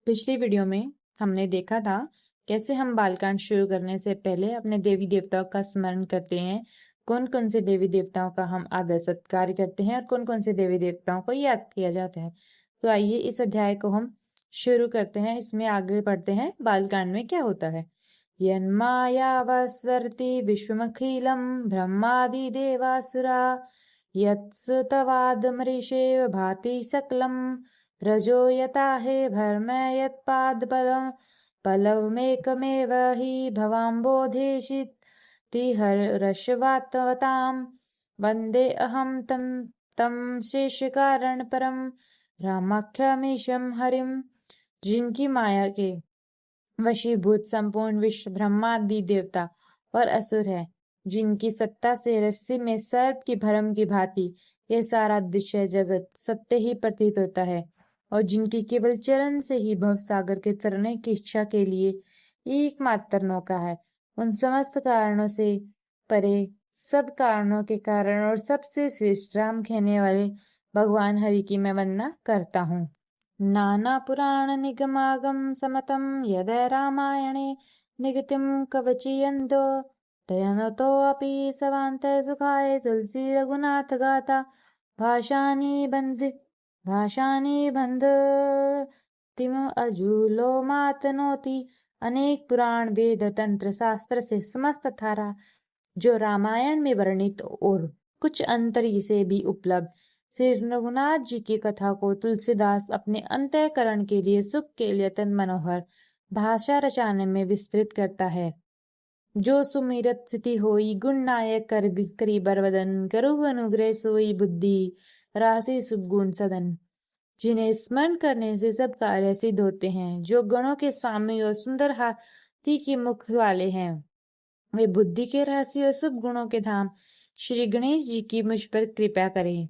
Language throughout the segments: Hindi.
पिछली वीडियो में हमने देखा था कैसे हम बालकांड शुरू करने से पहले अपने देवी देवताओं का स्मरण करते हैं, कौन कौन से देवी देवताओं का हम आदर सत्कार करते हैं और कौन कौन से देवी देवताओं को याद किया जाता है। तो आइए इस अध्याय को हम शुरू करते हैं। इसमें आगे बढ़ते हैं बालकांड में क्या होता है। यन्मायावस्वर्ति विश्वमखिलं ब्रह्मादि देवासुरा यत्स्तवादमरीषेव भाति सकलम् रजो यता हे भर्म यत्पादपलम् पलवमेकमेव हि भवाम्बोधेशिति हर्षवातवताम् वन्दे अहं तं शेषकारण परम रामाख्यमीशं हरिम। जिनकी माया के वशीभूत संपूर्ण विश्व ब्रह्मादि देवता और असुर है, जिनकी सत्ता से रस्सी में सर्प की भरम की भांति यह सारा दृश्य जगत सत्य ही प्रतीत होता है, और जिनकी केवल चरण से ही भव सागर के तरने की इच्छा के लिए एकमात्र नौका है, उन समस्त कारणों से परे सब कारणों के कारण और सबसे श्रेष्ठ राम कहने वाले भगवान हरि की मैं वंदना करता हूँ। नाना पुराण निगमागम समतम यद रामायणे निगतिम कवचीयन्तो दयनतो अपि सवान्त सुखाय तुलसी रघुनाथ गाथा भाषानि बंध तिम अजूलो मातनोति। अनेक पुराण वेद तंत्र शास्त्र से समस्त धारा जो रामायण में वर्णित और कुछ अंतर से भी उपलब्ध श्री रघुनाथ जी की कथा को तुलसीदास अपने अंतःकरण के लिए सुख के लिए तन मनोहर भाषा रचाने में विस्तृत करता है। जो सुमिरत स्थिति होई गुण नायक करी बरवदन करु अनुग्रह सोई बुद्धि राशि सुगुण सदन। जिन्हें स्मरण करने से सब कार्य सिद्ध होते हैं, जो गणों के स्वामी और सुंदर हाथी की मुख वाले हैं, वे बुद्धि के रहस्य और शुभ गुणों के धाम श्री गणेश जी की मुझ पर कृपा करें।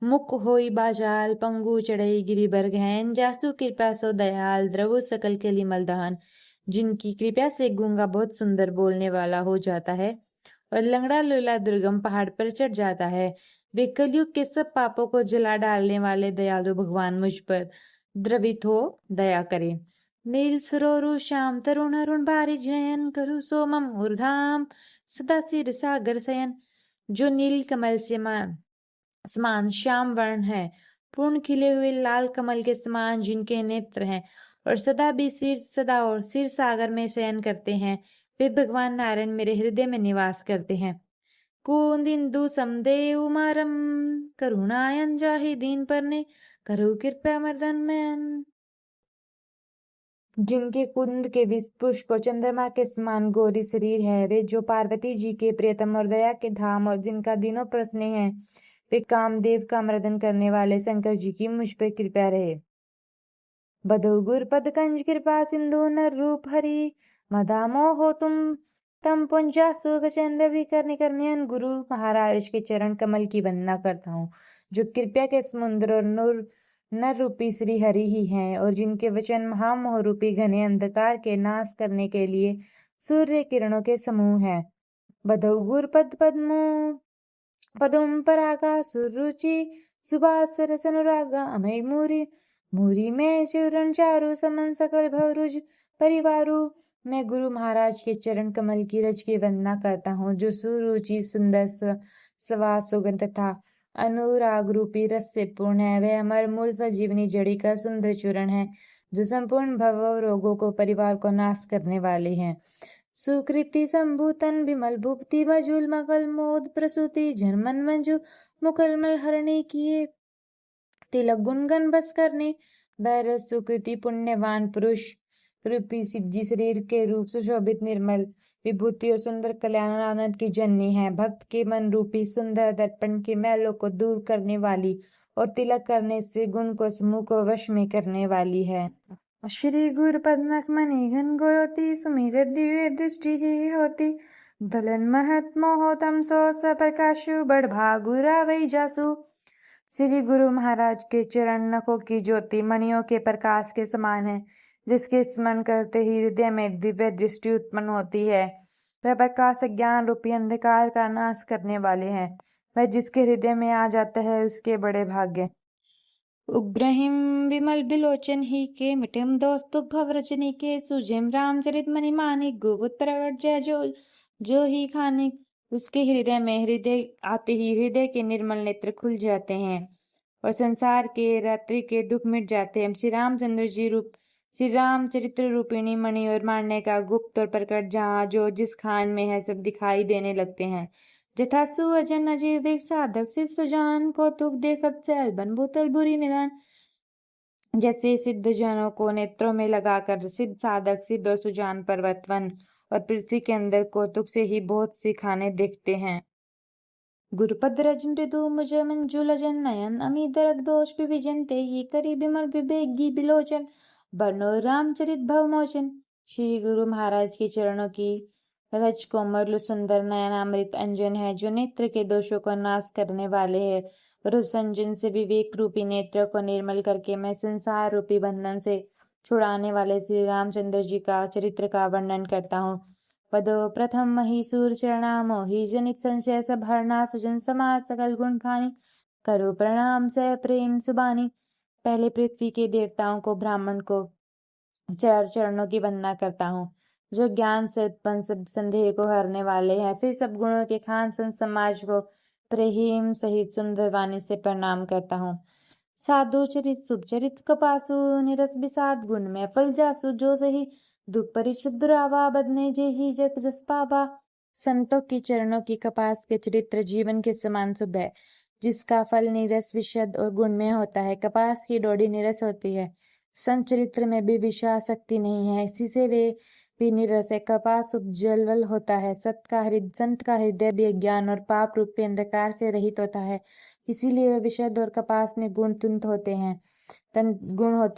मुख होई बाजाल पंगु चढ़ई गिरिबर गहन जासु कृपा सो दयाल द्रवु सकल के लिमल दहन। जिनकी कृपा से गूंगा बहुत सुंदर बोलने वाला हो जाता है और लंगड़ा लूला दुर्गम पहाड़ पर चढ़ जाता है। वे कलयुग के सब पापों को जला डालने वाले दयालु भगवान मुझ पर द्रवित हो दया करे। नील सरोरु श्याम तरुण अरुण बारिज नयन करु सोमम ऊर्धाम सदा सिर सागर सयन। जो नील कमल से समान श्याम वर्ण है, पूर्ण खिले हुए लाल कमल के समान जिनके नेत्र हैं और सदा और सिर सागर में शयन करते हैं, वे भगवान नारायण मेरे हृदय में निवास करते हैं। कुंदिंदु समदेव मारम करुणायन जाहि दीन परने करु कृपया मर्दन में। जिनके कुंद के पुष्प और चंद्रमा के समान गौरी शरीर है, वे जो पार्वती जी के प्रियतम और दया के धाम और जिनका दिनों पर स्नेह है, वे कामदेव का मर्दन करने वाले शंकर जी की मुझ पर कृपा रहे। बधु गुर पद कंज कृपा सिंधु नर रूप हरि मदामो हो तुम तम पुंजासु वचन रवि करनियन। गुरु महाराज के चरण कमल की वंदना करता हूँ, जो कृपया के समुद्र और नर रूपी श्री हरि ही हैं, और जिनके वचन महामोह रूपी घने अंधकार के नाश करने के लिए सूर्य किरणों के समूह है। बधु गुर पद पदुम परागा सुरुचि सुबास रस अनुरागा अमय मूरी में चूरण चारु समन सकल भवरुज परिवारु। मैं गुरु महाराज के चरण कमल की रज की वंदना करता हूँ, जो सुरुचि सुंदर स्वाद सुगंध तथा अनुराग रूपी रस से पूर्ण है। वह अमर मूल सजीवनी जड़ी का सुंदर चूरण है, जो संपूर्ण भव रोगों को परिवार को नाश करने वाले हैं। सुकृति संभूतन विमल भूपति बजुल मकल मोद प्रसूति जन्मन मंजू मुकलमल हरणी किए तिलक गुणगन बस करने। बैरस सुकृति पुण्यवान पुरुष रूपी शिव जी शरीर के रूप सुशोभित निर्मल विभूति और सुंदर कल्याण आनंद की जननी है। भक्त के मन रूपी सुंदर दर्पण के मैलों को दूर करने वाली और तिलक करने से गुण को समूह को वश में करने वाली है। श्री गुरु पद्मक मणि घन गोयोति सुमिर दिव्य दृष्टि ही होती दलन महत्मो होतम सो सप्रकाशु बड़ भागुरा वही जासु। श्री गुरु महाराज के चरण नखों की ज्योति मणियों के प्रकाश के समान है, जिसके स्मरण करते ही हृदय में दिव्य दृष्टि उत्पन्न होती है। वह प्रकाश ज्ञान रूपी अंधकार का नाश करने वाले हैं। वह जिसके हृदय में आ जाता है उसके बड़े भाग्य। उग्रहिं विमल बिलोचन ही के मिठिम दोस्तुक भव रचनी के सुजिम रामचरित मणिमानिक गुबुत प्रगट जय जो ही खानिक। उसके हृदय में हृदय आते ही हृदय के निर्मल नेत्र खुल जाते हैं और संसार के रात्रि के दुख मिट जाते हैं। श्री रामचरित्र रूपिणी मणि और मान्य का गुप्त और प्रकट जहाँ जो जिस खान में है सब दिखाई देने लगते हैं। जथा सुवचन अजीर देख साधक सिद्ध सुजान कौतुक देखत सैल बन भूतल बुरी निदान। जैसे सिद्ध जनों को नेत्रों में लगाकर सिद्ध साधक सिद्ध और सुजान पर्वत वन और पृथ्वी के अंदर कौतुक से ही बहुत सी खाने देखते हैं। गुरुपद रज मृदु मुझ मंजुलजन नयन अमी दरक दोष विभिजन ते ही करी बिमल विवेगी बिलोचन बनो रामचरित भवमोचन। श्री गुरु महाराज के चरणों की रज कोमल सुंदर नयनामृत अंजन है जो नेत्र के दोषों को नाश करने वाले है और उस अंजन से विवेक रूपी नेत्र को निर्मल करके मैं संसार रूपी बंधन से छुड़ाने वाले श्री रामचंद्र जी का चरित्र का वर्णन करता हूँ। पदो प्रथम महीसूर चरणा मोहि जनित संशय सब हरना सुजन समाज सकल गुण खानी करो प्रणाम से प्रेम सुबानी। पहले पृथ्वी के देवताओं को ब्राह्मण को चार चरणों की वंदना करता हूँ जो ज्ञान से उत्पन्न सब संदेह को हरने वाले हैं। फिर सब गुणों के खान संत समाज को प्रेम सहित सुंदर वाणी से प्रणाम करता हूँ। साधु चरित शुभ चरित कपासु निरस विषाद गुण में फल जासु जो सही दुख परिचित दुरावा बदने जे ही जग जस पावा। संतों के चरणों की कपास के चरित्र जीवन के समान शुभ है जिसका फल निरस विशद और गुण में होता है। कपास की डोरी निरस होती है, संत चरित्र में भी विश्वास शक्ति नहीं है, इसी से वे भी निरस है। कपास उज्ज्वल होता है, संत का हृदय भी ज्ञान और पाप रूपी अंधकार से रहित होता है, इसीलिए वे विशद और कपास में गुण होते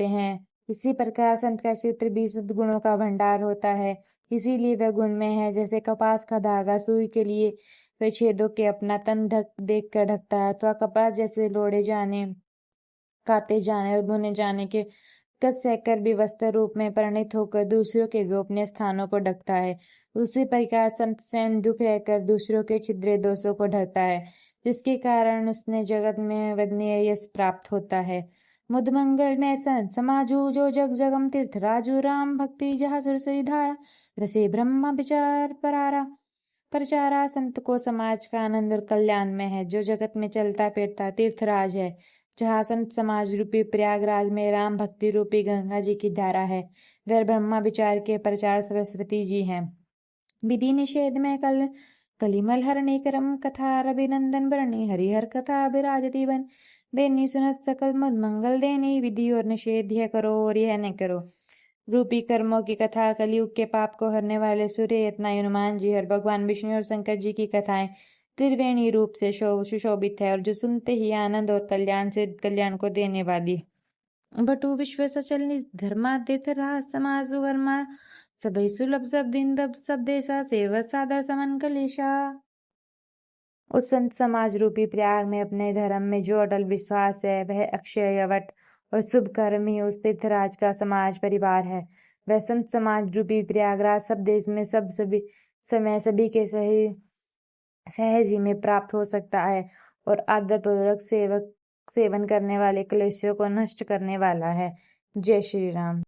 हैं। इसी प्रकार संत का चित्र भी सद्गुणों का भंडार होता है, इसीलिए वह गुण में है। जैसे कपास का धागा सुई के लिए वे छेदों के अपना तन देख कर ढकता है, अथवा कपास जैसे लोड़े जाने काते जाने और बुने जाने के कस सहकर भी वस्त्र रूप में परिणित होकर दूसरों के गोपनीय स्थानों को ढकता है, उसी प्रकार संत स्वयं दुख रहकर दूसरों के छिद्रे दोषों को ढकता है, जिसके कारण उसने जगत में वदनीय यश प्राप्त होता है। मुद मंगल में संत समाजू जो जग जगम तीर्थ राजू राम भक्ति जहाँ सुरसरी धारा रसे ब्रह्मा विचार परचारा। संत को समाज का आनंद और कल्याण में है जो जगत में चलता फिरता तीर्थराज है, जहाँ संत समाज रूपी प्रयागराज में राम भक्ति रूपी गंगा जी की धारा है, वह ब्रह्मा विचार के प्रचार सरस्वती जी हैं। विधि निषेध में कलिमल हरणी करम कथा रविनंदन बरणी हरिहर कथा विराजती बन बेनी सुनत सकल मद मंगल देनी। विधि और निषेध यह करो और यह न करो रूपी कर्मों की कथा कलयुग के पाप को हरने वाले सूर्य यत्ना हनुमान जी और भगवान विष्णु और शंकर जी की कथाएं त्रिवेणी रूप से सुशोभित है और जो सुनते ही आनंद और कल्याण को देने वाली। बटु विश्व सचल धर्मादित रहा समाज सुधर्मा सबई सुलभ सब दिन दब सब देशा सेवत सादर समन कलेशा। उस संत समाज रूपी प्रयाग में अपने धर्म में जो अटल विश्वास है वह अक्षय अवट और शुभ कर्म ही उस तीर्थराज का समाज परिवार है। वह संत समाज रूपी प्रयागराज सब देश में सभी समय सभी के सहज ही में प्राप्त हो सकता है और आदरपूर्वक सेवन करने वाले क्लेशों को नष्ट करने वाला है। जय श्री राम।